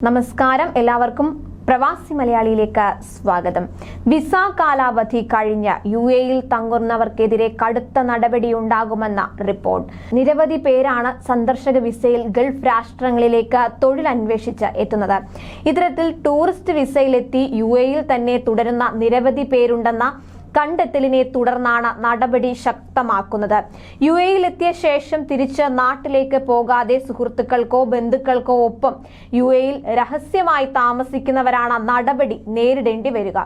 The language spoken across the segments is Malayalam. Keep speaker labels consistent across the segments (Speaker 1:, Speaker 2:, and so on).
Speaker 1: നമസ്കാരം, എല്ലാവർക്കും പ്രവാസി മലയാളിയിലേക്ക് സ്വാഗതം. വിസ കാലാവധി കഴിഞ്ഞ് UAE-യിൽ തങ്ങുന്നവർക്കെതിരെ കടുത്ത നടപടിയുണ്ടാകുമെന്ന റിപ്പോർട്ട്. നിരവധി പേരാണ് സന്ദർശക വിസയിൽ ഗൾഫ് രാഷ്ട്രങ്ങളിലേക്ക് തൊഴിൽ അന്വേഷിച്ച് എത്തുന്നത്. ഇത്തരത്തിൽ ടൂറിസ്റ്റ് വിസയിലെത്തി UAE-യിൽ തന്നെ തുടരുന്ന നിരവധി പേരുണ്ടെന്ന കണ്ടെത്തലിനെ തുടർന്നാണ് നടപടി ശക്തമാക്കുന്നത്. UAE-യിലെത്തിയ ശേഷം തിരിച്ച് നാട്ടിലേക്ക് പോകാതെ സുഹൃത്തുക്കൾക്കോ ബന്ധുക്കൾക്കോ ഒപ്പം UAE-യിൽ രഹസ്യമായി താമസിക്കുന്നവരാണ് നടപടി നേരിടേണ്ടി വരിക.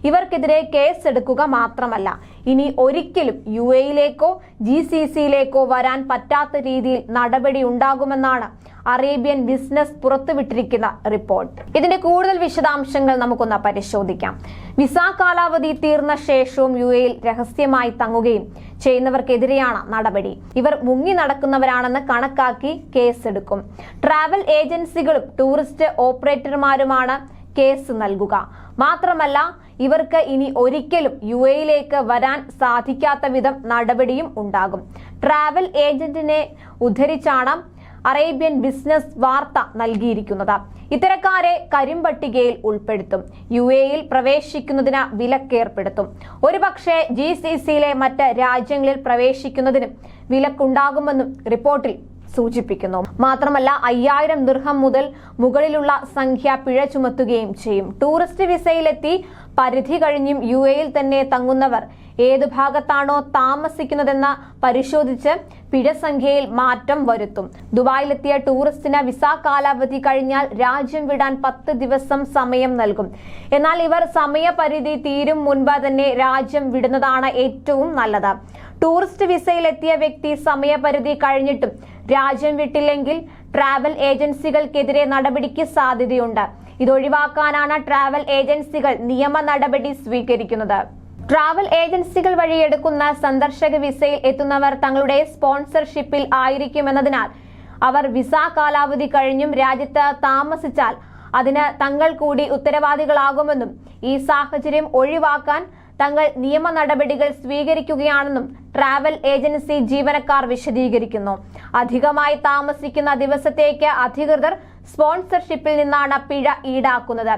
Speaker 1: ഇവർക്കെതിരെ കേസെടുക്കുക മാത്രമല്ല, ഇനി ഒരിക്കലും UAE-യിലേക്കോ GCC-യിലേക്കോ വരാൻ പറ്റാത്ത രീതിയിൽ നടപടി ഉണ്ടാകുമെന്നാണ് അറേബ്യൻ ബിസിനസ് പുറത്തുവിട്ടിരിക്കുന്ന റിപ്പോർട്ട്. ഇതിന്റെ കൂടുതൽ വിശദാംശങ്ങൾ നമുക്കൊന്ന് പരിശോധിക്കാം. വിസ കാലാവധി തീർന്ന ശേഷവും UAE-യിൽ രഹസ്യമായി തങ്ങുകയും ചെയ്യുന്നവർക്കെതിരെയാണ് നടപടി. ഇവർ മുങ്ങി നടക്കുന്നവരാണെന്ന് കണക്കാക്കി കേസെടുക്കും. ട്രാവൽ ഏജൻസികളും ടൂറിസ്റ്റ് ഓപ്പറേറ്റർമാരുമാണ് കേസ് നൽകുക. മാത്രമല്ല, ഇവർക്ക് ഇനി ഒരിക്കലും UAE-യിലേക്ക് വരാൻ സാധിക്കാത്ത വിധം നടപടിയും ഉണ്ടാകും. ട്രാവൽ ഏജന്റിനെ ഉദ്ധരിച്ചാണ് അറേബ്യൻ ബിസിനസ് വാർത്ത നൽകിയിരിക്കുന്നത്. ഇത്തരക്കാരെ കരിമ്പട്ടികയിൽ ഉൾപ്പെടുത്തും. UAE-യിൽ പ്രവേശിക്കുന്നതിന് വിലക്കേർപ്പെടുത്തും. ഒരുപക്ഷെ GCC-യിലെ മറ്റ് രാജ്യങ്ങളിൽ പ്രവേശിക്കുന്നതിനും വിലക്കുണ്ടാകുമെന്നും റിപ്പോർട്ടിൽ സൂചിപ്പിക്കുന്നു. മാത്രമല്ല, 5000 ദിർഹം മുതൽ മുകളിലുള്ള സംഖ്യ പിഴ ചുമത്തുകയും ചെയ്യും. ടൂറിസ്റ്റ് വിസയിലെത്തി പരിധി കഴിഞ്ഞും UAE-യിൽ തന്നെ തങ്ങുന്നവർ ഏതു ഭാഗത്താണോ താമസിക്കുന്നതെന്ന് പരിശോധിച്ച് പിഴ സംഖ്യയിൽ മാറ്റം വരുത്തും. ദുബായിലെത്തിയ ടൂറിസ്റ്റിന് വിസ കാലാവധി കഴിഞ്ഞാൽ രാജ്യം വിടാൻ 10 ദിവസം സമയം നൽകും. എന്നാൽ ഇവർ സമയപരിധി തീരും മുൻപ് തന്നെ രാജ്യം വിടുന്നതാണ് ഏറ്റവും നല്ലത്. ടൂറിസ്റ്റ് വിസയിലെത്തിയ വ്യക്തി സമയപരിധി കഴിഞ്ഞിട്ടും രാജ്യം വിട്ടില്ലെങ്കിൽ ട്രാവൽ ഏജൻസികൾക്കെതിരെ നടപടിക്ക് സാധ്യതയുണ്ട്. ഇതൊഴിവാക്കാനാണ് ട്രാവൽ ഏജൻസികൾ നിയമ നടപടി സ്വീകരിക്കുന്നത്. ട്രാവൽ ഏജൻസികൾ വഴി എടുക്കുന്ന സന്ദർശക വിസയിൽ എത്തുന്നവർ തങ്ങളുടെ സ്പോൺസർഷിപ്പിൽ ആയിരിക്കുമെന്നതിനാൽ അവർ വിസ കാലാവധി കഴിഞ്ഞും രാജ്യത്ത് താമസിച്ചാൽ അതിന് തങ്ങൾ കൂടി ഉത്തരവാദികളാകുമെന്നും ഈ സാഹചര്യം ഒഴിവാക്കാൻ തങ്ങൾ നിയമ നടപടികൾ സ്വീകരിക്കുകയാണെന്നും ട്രാവൽ ഏജൻസി ജീവനക്കാർ വിശദീകരിക്കുന്നു. അധികമായി താമസിക്കുന്ന ദിവസത്തേക്ക് അധികൃതർ സ്പോൺസർഷിപ്പിൽ നിന്നാണ് പിഴ ഈടാക്കുന്നത്.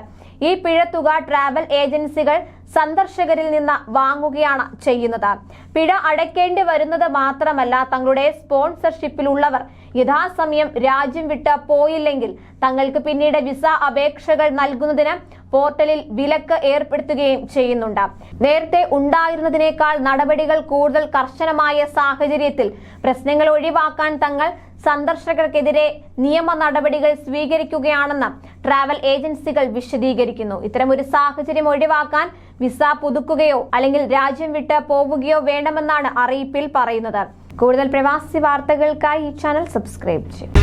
Speaker 1: ഈ പിഴത്തുക ട്രാവൽ ഏജൻസികൾ സന്ദർശകരിൽ നിന്ന് വാങ്ങുകയാണ് ചെയ്യുന്നത്. പിഴ അടയ്ക്കേണ്ടി വരുന്നത് മാത്രമല്ല, തങ്ങളുടെ സ്പോൺസർഷിപ്പിലുള്ളവർ യഥാസമയം രാജ്യം വിട്ട് പോയില്ലെങ്കിൽ തങ്ങൾക്ക് പിന്നീട് വിസ അപേക്ഷകൾ നൽകുന്നതിന് പോർട്ടലിൽ വിലക്ക് ഏർപ്പെടുത്തുകയും ചെയ്യുന്നുണ്ട്. നേരത്തെ ഉണ്ടായിരുന്നതിനേക്കാൾ നടപടികൾ കൂടുതൽ കർശനമായ സാഹചര്യത്തിൽ പ്രശ്നങ്ങൾ ഒഴിവാക്കാൻ തങ്ങൾ സന്ദർശകർക്കെതിരെ നിയമ നടപടികൾ സ്വീകരിക്കുകയാണെന്ന് ട്രാവൽ ഏജൻസികൾ വിശദീകരിക്കുന്നു. ഇത്തരമൊരു സാഹചര്യം ഒഴിവാക്കാൻ വിസ പുതുക്കുകയോ അല്ലെങ്കിൽ രാജ്യം വിട്ട് പോവുകയോ വേണമെന്നാണ് അറിയിപ്പിൽ പറയുന്നത്. കൂടുതൽ പ്രവാസി വാർത്തകൾക്കായി ഈ ചാനൽ സബ്സ്ക്രൈബ് ചെയ്യും.